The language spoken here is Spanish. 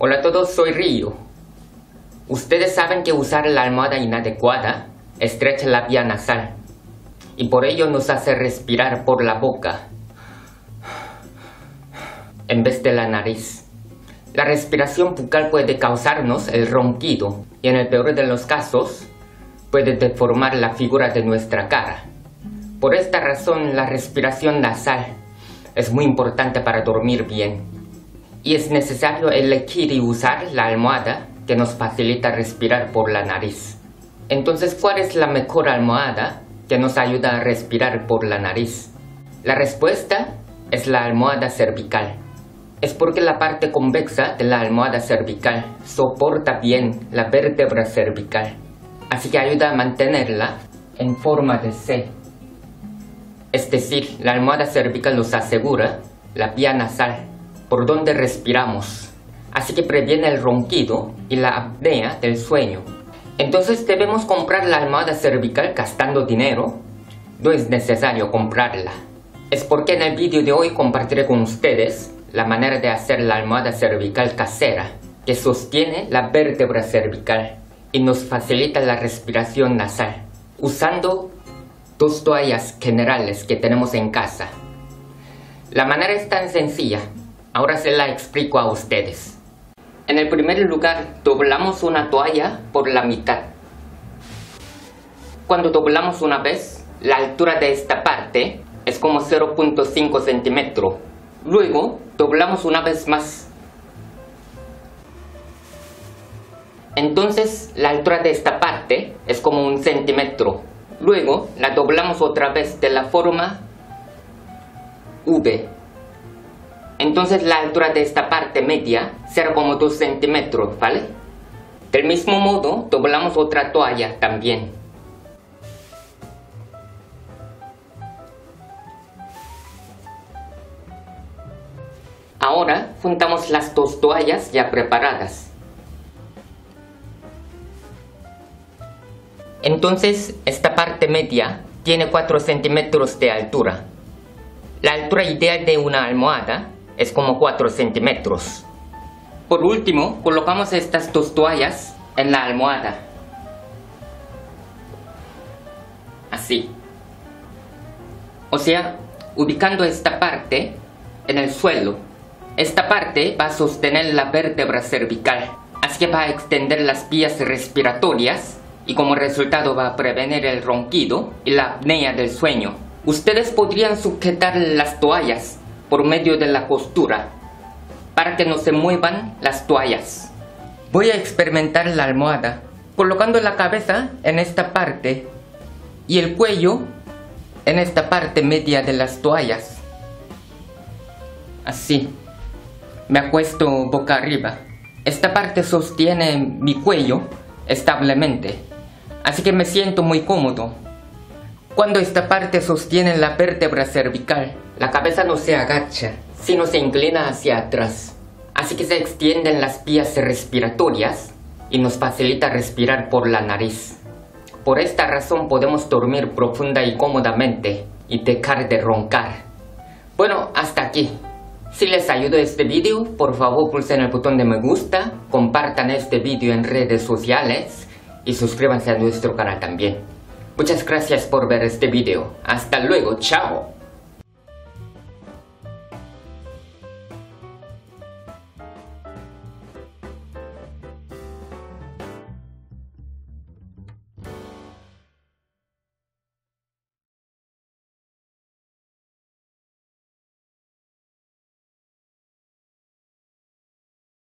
Hola a todos, soy Ryo. Ustedes saben que usar la almohada inadecuada estrecha la vía nasal y por ello nos hace respirar por la boca en vez de la nariz. La respiración bucal puede causarnos el ronquido y en el peor de los casos puede deformar la figura de nuestra cara. Por esta razón la respiración nasal es muy importante para dormir bien y es necesario elegir y usar la almohada que nos facilita respirar por la nariz. Entonces, ¿cuál es la mejor almohada que nos ayuda a respirar por la nariz? La respuesta es la almohada cervical. Es porque la parte convexa de la almohada cervical soporta bien la vértebra cervical, así que ayuda a mantenerla en forma de C. Es decir, la almohada cervical nos asegura la vía nasal, por donde respiramos, así que previene el ronquido y la apnea del sueño. Entonces, ¿debemos comprar la almohada cervical gastando dinero? No es necesario comprarla. Es porque en el vídeo de hoy compartiré con ustedes la manera de hacer la almohada cervical casera, que sostiene la vértebra cervical y nos facilita la respiración nasal, usando dos toallas generales que tenemos en casa. La manera es tan sencilla, ahora se la explico a ustedes. En el primer lugar, doblamos una toalla por la mitad. Cuando doblamos una vez, la altura de esta parte es como 0.5 centímetros. Luego, doblamos una vez más. Entonces, la altura de esta parte es como 1 centímetro. Luego, la doblamos otra vez de la forma V. Entonces, la altura de esta parte media será como 2 centímetros, ¿vale? Del mismo modo, doblamos otra toalla también. Ahora, juntamos las dos toallas ya preparadas. Entonces, esta parte media tiene 4 centímetros de altura. La altura ideal de una almohada es como 4 centímetros. Por último, colocamos estas dos toallas en la almohada. Así. O sea, ubicando esta parte en el suelo. Esta parte va a sostener la vértebra cervical, así que va a extender las vías respiratorias y como resultado va a prevenir el ronquido y la apnea del sueño. Ustedes podrían sujetar las toallas por medio de la costura para que no se muevan las toallas. Voy a experimentar la almohada colocando la cabeza en esta parte y el cuello en esta parte media de las toallas. Así. Me acuesto boca arriba. Esta parte sostiene mi cuello establemente, así que me siento muy cómodo. Cuando esta parte sostiene la vértebra cervical, la cabeza no se agacha, sino se inclina hacia atrás, así que se extienden las vías respiratorias y nos facilita respirar por la nariz. Por esta razón podemos dormir profunda y cómodamente y dejar de roncar. Bueno, hasta aquí. Si les ayudó este vídeo, por favor pulsen el botón de me gusta, compartan este vídeo en redes sociales y suscríbanse a nuestro canal también. Muchas gracias por ver este vídeo. Hasta luego, chao.